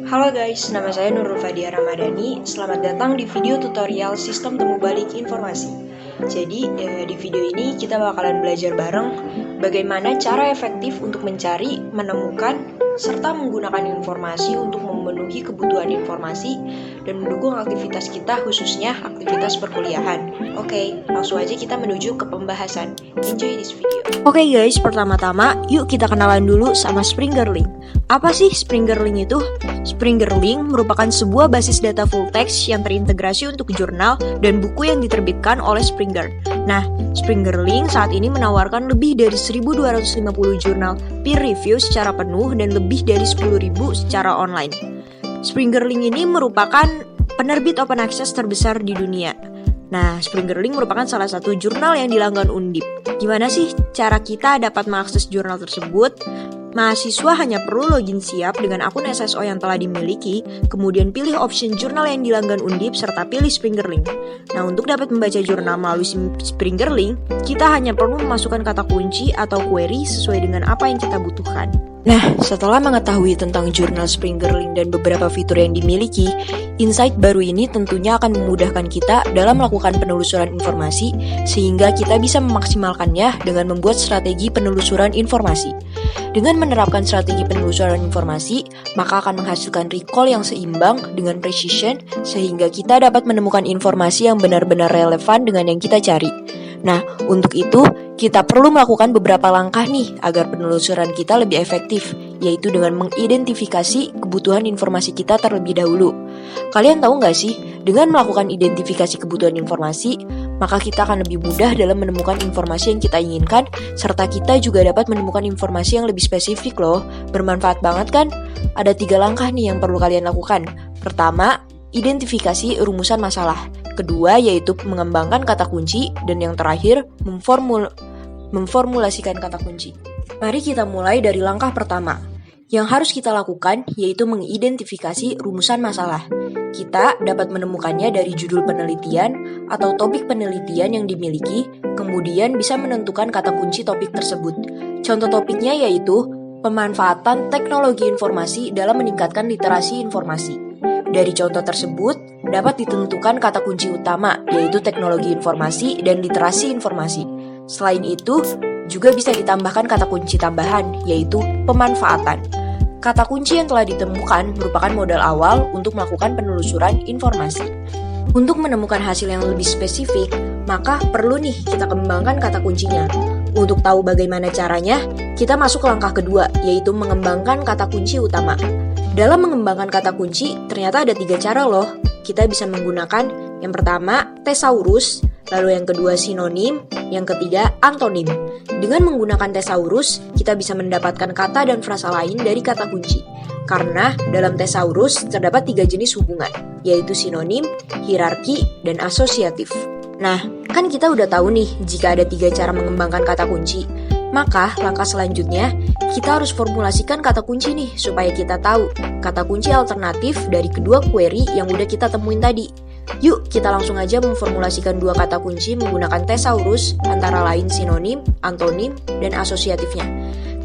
Halo guys, nama saya Nurul Fadia Ramadhani. Selamat datang di video tutorial sistem temu balik informasi. Jadi di video ini kita bakalan belajar bareng bagaimana cara efektif untuk mencari, menemukan, serta menggunakan informasi untuk memenuhi kebutuhan informasi dan mendukung aktivitas kita, khususnya aktivitas perkuliahan. Oke, langsung aja kita menuju ke pembahasan. Enjoy this video. Oke guys, pertama-tama yuk kita kenalan dulu sama Springer Link. Apa sih Springer Link itu? Springer Link merupakan sebuah basis data full text yang terintegrasi untuk jurnal dan buku yang diterbitkan oleh Springer. Nah, Springer Link saat ini menawarkan lebih dari 1.250 jurnal peer review secara penuh dan lebih dari 10.000 secara online. Springer Link ini merupakan penerbit open access terbesar di dunia. Nah, Springer Link merupakan salah satu jurnal yang dilanggan Undip. Gimana sih cara kita dapat mengakses jurnal tersebut? Mahasiswa hanya perlu login siap dengan akun SSO yang telah dimiliki, kemudian pilih option jurnal yang dilanggan Undip, serta pilih Springer Link. Nah, untuk dapat membaca jurnal melalui Springer Link, kita hanya perlu memasukkan kata kunci atau query sesuai dengan apa yang kita butuhkan. Nah, setelah mengetahui tentang jurnal Springer Link dan beberapa fitur yang dimiliki, insight baru ini tentunya akan memudahkan kita dalam melakukan penelusuran informasi, sehingga kita bisa memaksimalkannya dengan membuat strategi penelusuran informasi. Dengan menerapkan strategi penelusuran informasi, maka akan menghasilkan recall yang seimbang dengan precision, sehingga kita dapat menemukan informasi yang benar-benar relevan dengan yang kita cari. Nah, untuk itu, kita perlu melakukan beberapa langkah nih agar penelusuran kita lebih efektif, yaitu dengan mengidentifikasi kebutuhan informasi kita terlebih dahulu. Kalian tahu nggak sih, dengan melakukan identifikasi kebutuhan informasi, maka kita akan lebih mudah dalam menemukan informasi yang kita inginkan, serta kita juga dapat menemukan informasi yang lebih spesifik loh. Bermanfaat banget kan? Ada 3 langkah nih yang perlu kalian lakukan. Pertama, identifikasi rumusan masalah. Kedua, yaitu mengembangkan kata kunci. Dan yang terakhir, memformulasikan kata kunci. Mari kita mulai dari langkah pertama. Yang harus kita lakukan yaitu mengidentifikasi rumusan masalah. Kita dapat menemukannya dari judul penelitian atau topik penelitian yang dimiliki, kemudian bisa menentukan kata kunci topik tersebut. Contoh topiknya yaitu pemanfaatan teknologi informasi dalam meningkatkan literasi informasi. Dari contoh tersebut, dapat ditentukan kata kunci utama, yaitu teknologi informasi dan literasi informasi. Selain itu, juga bisa ditambahkan kata kunci tambahan, yaitu pemanfaatan. Kata kunci yang telah ditemukan merupakan modal awal untuk melakukan penelusuran informasi. Untuk menemukan hasil yang lebih spesifik, maka perlu nih kita kembangkan kata kuncinya. Untuk tahu bagaimana caranya, kita masuk ke langkah kedua, yaitu mengembangkan kata kunci utama. Dalam mengembangkan kata kunci, ternyata ada 3 cara loh. Kita bisa menggunakan yang pertama, thesaurus, lalu yang kedua sinonim, yang ketiga antonim. Dengan menggunakan thesaurus, kita bisa mendapatkan kata dan frasa lain dari kata kunci. Karena dalam thesaurus terdapat 3 jenis hubungan, yaitu sinonim, hierarki, dan asosiatif. Nah, kan kita udah tahu nih jika ada 3 cara mengembangkan kata kunci. Maka langkah selanjutnya, kita harus formulasikan kata kunci nih supaya kita tahu kata kunci alternatif dari kedua query yang udah kita temuin tadi. Yuk kita langsung aja memformulasikan 2 kata kunci menggunakan thesaurus, antara lain sinonim, antonim, dan asosiatifnya.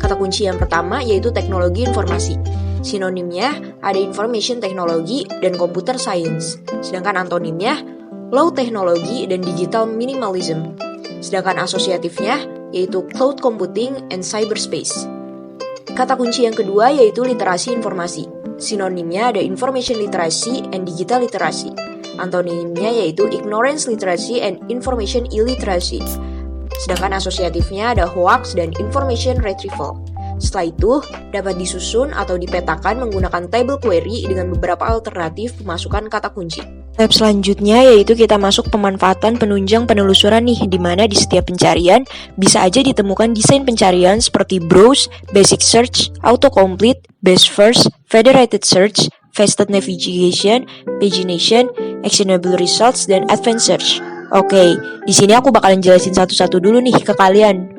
Kata kunci yang pertama yaitu teknologi informasi. Sinonimnya ada information technology dan computer science. Sedangkan antonimnya low technology dan digital minimalism. Sedangkan asosiatifnya yaitu cloud computing and cyberspace. Kata kunci yang kedua yaitu literasi informasi. Sinonimnya ada information literacy and digital literacy. Antonimnya yaitu ignorance literacy and information illiteracy. Sedangkan asosiatifnya ada hoax dan information retrieval. Setelah itu, dapat disusun atau dipetakan menggunakan table query dengan beberapa alternatif pemasukan kata kunci. Step selanjutnya yaitu kita masuk pemanfaatan penunjang penelusuran nih, di mana di setiap pencarian bisa aja ditemukan desain pencarian seperti browse, basic search, autocomplete, best first, federated search, faceted navigation, pagination, actionable results, dan advanced search. Oke, di sini aku bakalan jelasin satu-satu dulu nih ke kalian.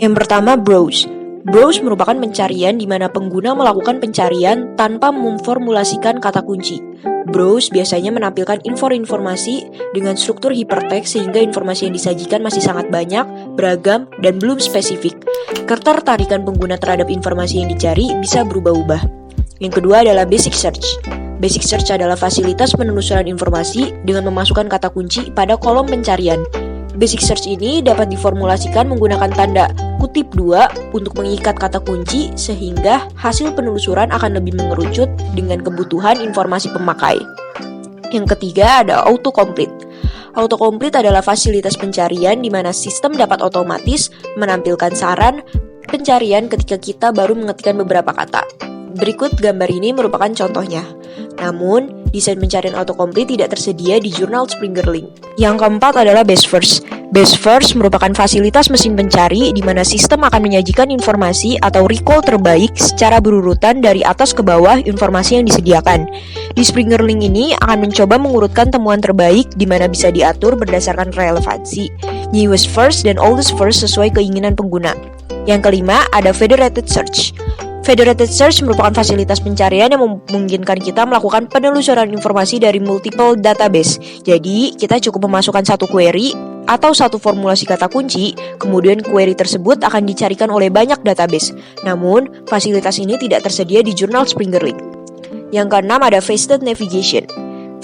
Yang pertama, browse. Browse merupakan pencarian di mana pengguna melakukan pencarian tanpa memformulasikan kata kunci. Browse biasanya menampilkan informasi dengan struktur hypertext sehingga informasi yang disajikan masih sangat banyak, beragam, dan belum spesifik. Ketertarikan pengguna terhadap informasi yang dicari bisa berubah-ubah. Yang kedua adalah basic search. Basic search adalah fasilitas penelusuran informasi dengan memasukkan kata kunci pada kolom pencarian. Basic search ini dapat diformulasikan menggunakan tanda kutip 2 untuk mengikat kata kunci sehingga hasil penelusuran akan lebih mengerucut dengan kebutuhan informasi pemakai. Yang ketiga ada autocomplete. Autocomplete adalah fasilitas pencarian di mana sistem dapat otomatis menampilkan saran pencarian ketika kita baru mengetikkan beberapa kata. Berikut gambar ini merupakan contohnya. Namun, desain pencarian autocomplete tidak tersedia di jurnal Springer Link. Yang keempat adalah Best First. Best First merupakan fasilitas mesin pencari di mana sistem akan menyajikan informasi atau recall terbaik secara berurutan dari atas ke bawah informasi yang disediakan. Di Springer Link ini akan mencoba mengurutkan temuan terbaik di mana bisa diatur berdasarkan relevansi, newest first dan oldest first sesuai keinginan pengguna. Yang kelima ada Federated Search. Federated Search merupakan fasilitas pencarian yang memungkinkan kita melakukan penelusuran informasi dari multiple database. Jadi, kita cukup memasukkan satu query atau satu formulasi kata kunci, kemudian query tersebut akan dicarikan oleh banyak database. Namun, fasilitas ini tidak tersedia di jurnal Springer Link. Yang keenam ada Faceted Navigation.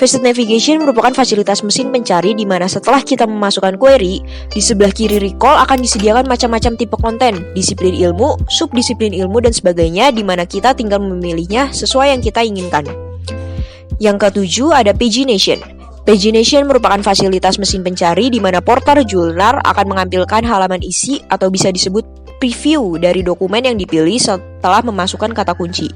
Faceted Navigation merupakan fasilitas mesin pencari di mana setelah kita memasukkan query, di sebelah kiri recall akan disediakan macam-macam tipe konten, disiplin ilmu, subdisiplin ilmu, dan sebagainya di mana kita tinggal memilihnya sesuai yang kita inginkan. Yang ketujuh ada Pagination. Pagination merupakan fasilitas mesin pencari di mana portal jurnal akan mengampilkan halaman isi atau bisa disebut preview dari dokumen yang dipilih setelah memasukkan kata kunci.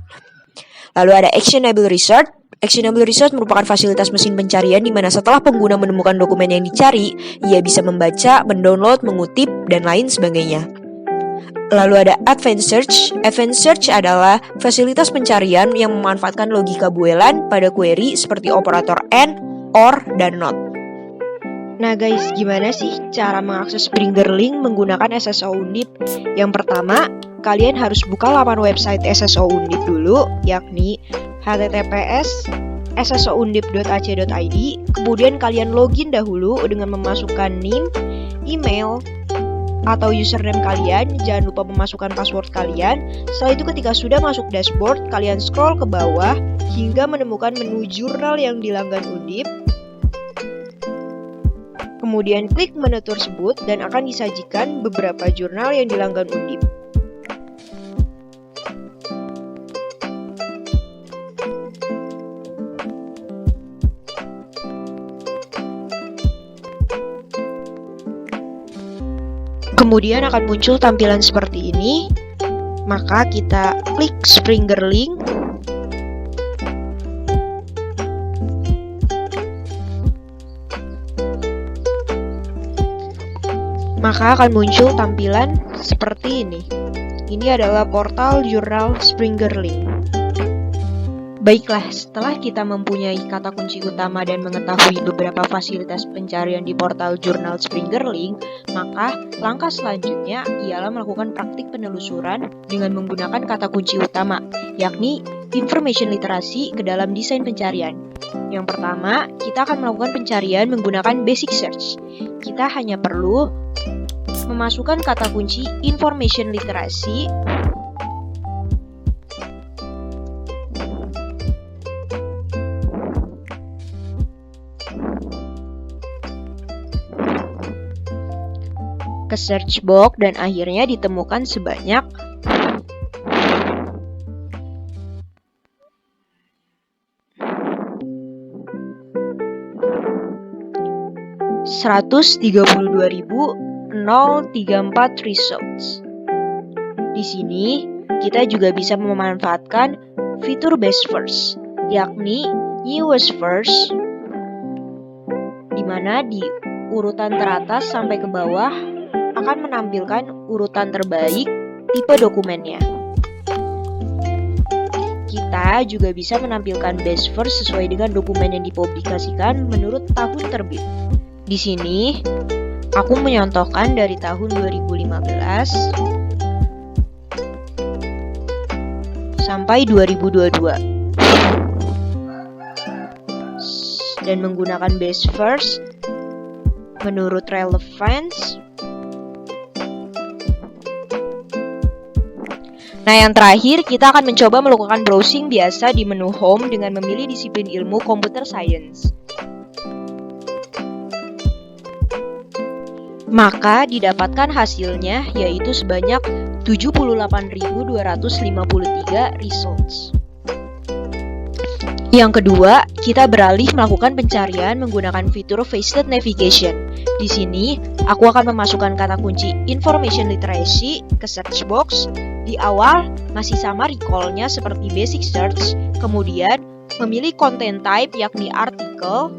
Lalu ada Actionable Research. Actionable Research merupakan fasilitas mesin pencarian di mana setelah pengguna menemukan dokumen yang dicari, ia bisa membaca, mendownload, mengutip, dan lain sebagainya. Lalu ada Advanced Search. Advanced Search adalah fasilitas pencarian yang memanfaatkan logika buelan pada query seperti operator AND, OR, dan NOT. Nah guys, gimana sih cara mengakses Springer Link menggunakan SSO Undip? Yang pertama, kalian harus buka laman website SSO Undip dulu, yakni https://ssoundip.ac.id. Kemudian kalian login dahulu dengan memasukkan NIM, email, atau username kalian. Jangan lupa memasukkan password kalian. Setelah itu ketika sudah masuk dashboard, kalian scroll ke bawah hingga menemukan menu jurnal yang dilanggan Undip. Kemudian klik menu tersebut dan akan disajikan beberapa jurnal yang dilanggan Undip. Kemudian akan muncul tampilan seperti ini. Maka kita klik Springer Link. Maka akan muncul tampilan seperti ini. Ini adalah portal jurnal Springer Link. Baiklah, setelah kita mempunyai kata kunci utama dan mengetahui beberapa fasilitas pencarian di portal jurnal Springer Link, maka langkah selanjutnya ialah melakukan praktik penelusuran dengan menggunakan kata kunci utama, yakni information literasi ke dalam desain pencarian. Yang pertama, kita akan melakukan pencarian menggunakan basic search. Kita hanya perlu memasukkan kata kunci information literasi ke search box dan akhirnya ditemukan sebanyak 132.034 results. Di sini kita juga bisa memanfaatkan fitur Best First, yakni newest first, di mana di urutan teratas sampai ke bawah akan menampilkan urutan terbaik tipe dokumennya. Kita juga bisa menampilkan Best First sesuai dengan dokumen yang dipublikasikan menurut tahun terbit. Di sini, aku menyontohkan dari tahun 2015 sampai 2022. Dan menggunakan Best First menurut relevance. Nah, yang terakhir, kita akan mencoba melakukan browsing biasa di menu Home dengan memilih disiplin ilmu Computer Science. Maka didapatkan hasilnya yaitu sebanyak 78.253 results. Yang kedua, kita beralih melakukan pencarian menggunakan fitur Faceted Navigation. Di sini, aku akan memasukkan kata kunci Information Literacy ke search box. Di awal, masih sama recall-nya seperti basic search, kemudian memilih content type yakni artikel,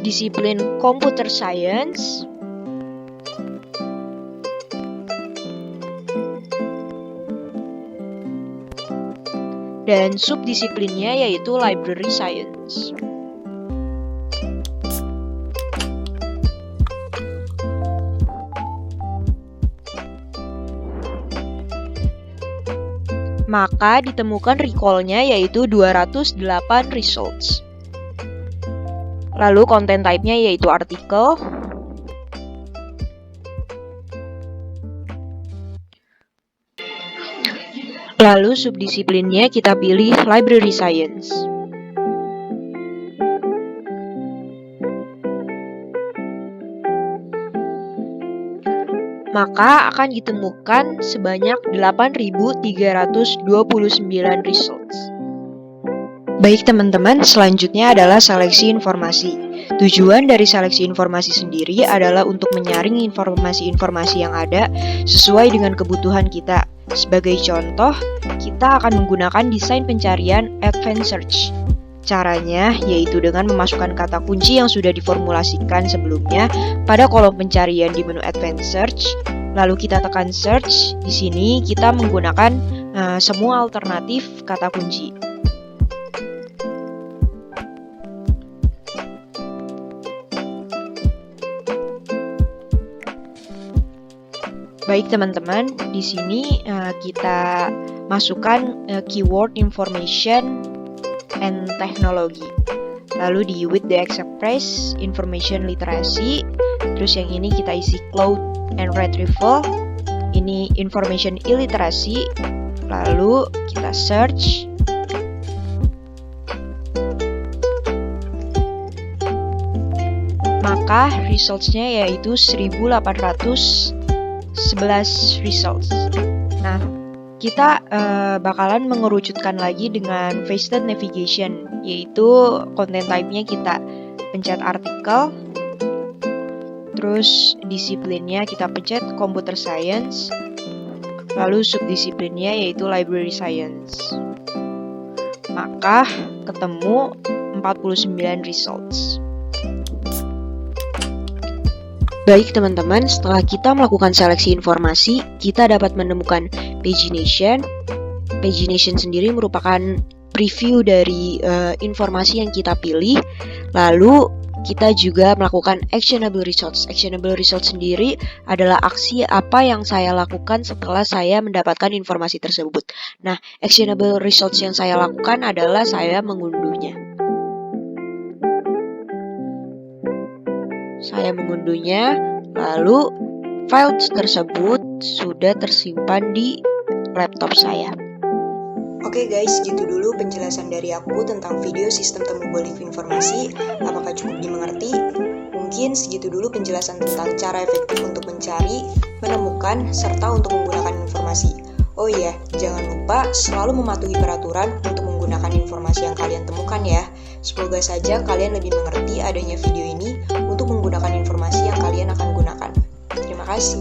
disiplin Computer Science, dan subdisiplinnya yaitu Library Science. Maka ditemukan recall-nya yaitu 208 results. Lalu content type-nya yaitu artikel, lalu subdisiplinnya kita pilih Library Science. Maka akan ditemukan sebanyak 8.329 results. Baik teman-teman, selanjutnya adalah seleksi informasi. Tujuan dari seleksi informasi sendiri adalah untuk menyaring informasi-informasi yang ada sesuai dengan kebutuhan kita. Sebagai contoh, kita akan menggunakan desain pencarian Advanced Search. Caranya yaitu dengan memasukkan kata kunci yang sudah diformulasikan sebelumnya pada kolom pencarian di menu Advanced Search. Lalu kita tekan Search. Di sini kita menggunakan semua alternatif kata kunci. Baik teman-teman, di sini kita masukkan keyword information and technology. Lalu di with the express information literacy. Terus yang ini kita isi cloud and retrieval. Ini information illiteracy. Lalu kita search. Maka results-nya yaitu 1811 results. Nah, kita bakalan mengerucutkan lagi dengan Faceted Navigation, yaitu content type-nya kita pencet artikel, terus disiplinnya kita pencet Computer Science, lalu subdisiplinnya yaitu Library Science. Maka ketemu 49 results. Baik teman-teman, setelah kita melakukan seleksi informasi, kita dapat menemukan pagination. Pagination sendiri merupakan preview dari informasi yang kita pilih. Lalu kita juga melakukan actionable results. Actionable results sendiri adalah aksi apa yang saya lakukan setelah saya mendapatkan informasi tersebut. Nah, actionable results yang saya lakukan adalah saya mengunduhnya. Saya mengunduhnya, lalu file tersebut sudah tersimpan di laptop saya. Oke guys, gitu dulu penjelasan dari aku tentang video sistem temu bolif informasi. Apakah cukup dimengerti? Mungkin segitu dulu penjelasan tentang cara efektif untuk mencari, menemukan, serta untuk menggunakan informasi. Oh iya, jangan lupa selalu mematuhi peraturan untuk menggunakan informasi yang kalian temukan ya. Semoga saja kalian lebih mengerti adanya video ini untuk menggunakan informasi yang kalian akan gunakan. Terima kasih.